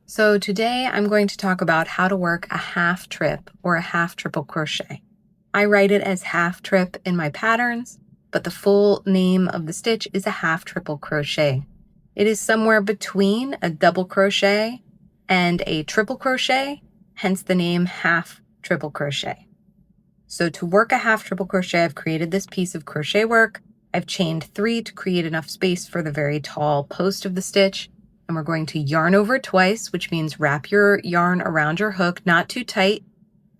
So today I'm going to talk about how to work a half trip or a half triple crochet. I write it as half trip in my patterns, but the full name of the stitch is a half triple crochet. It is somewhere between a double crochet and a triple crochet, hence the name half triple crochet. So to work a half triple crochet, I've created this piece of crochet work. I've chained 3 to create enough space for the very tall post of the stitch. And we're going to yarn over twice, which means wrap your yarn around your hook, not too tight,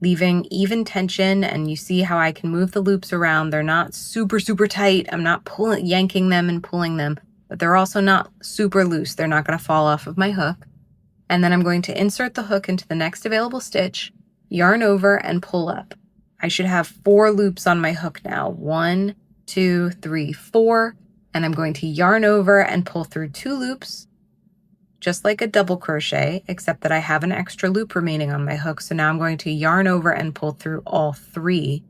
leaving even tension. And you see how I can move the loops around. They're not super, super tight. I'm not yanking them and pulling them, but they're also not super loose. They're not going to fall off of my hook. And then I'm going to insert the hook into the next available stitch, yarn over and pull up. I should have 4 loops on my hook now. 1, 2, 3, 4. And I'm going to yarn over and pull through 2 loops, just like a double crochet, except that I have an extra loop remaining on my hook. So now I'm going to yarn over and pull through all 3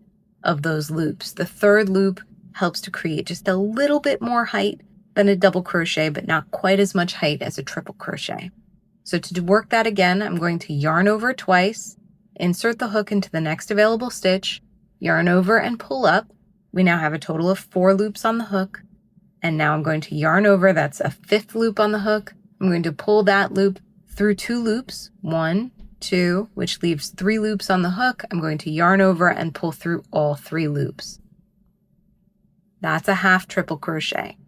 of those loops. The 3rd loop helps to create just a little bit more height than a double crochet, but not quite as much height as a triple crochet. So to work that again, I'm going to yarn over twice, insert the hook into the next available stitch, yarn over and pull up. We now have a total of 4 loops on the hook. And now I'm going to yarn over, that's a 5th loop on the hook. I'm going to pull that loop through 2 loops, 1, 2, which leaves 3 loops on the hook. I'm going to yarn over and pull through all 3 loops. That's a half triple crochet.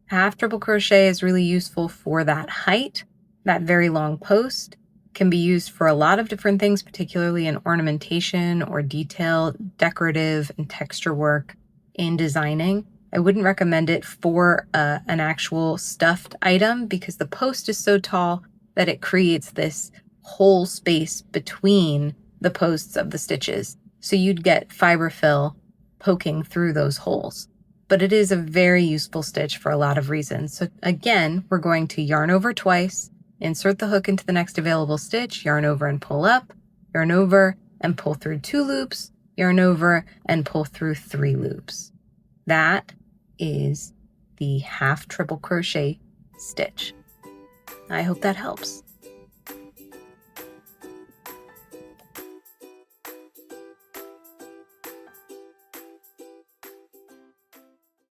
Half triple crochet is really useful for that height. That very long post can be used for a lot of different things, particularly in ornamentation or detail, decorative and texture work in designing. I wouldn't recommend it for an actual stuffed item because the post is so tall that it creates this whole space between the posts of the stitches. So you'd get fiber fill poking through those holes. But it is a very useful stitch for a lot of reasons. So again, we're going to yarn over twice, insert the hook into the next available stitch, yarn over and pull up, yarn over and pull through 2 loops, yarn over and pull through 3 loops. That is the half triple crochet stitch. I hope that helps.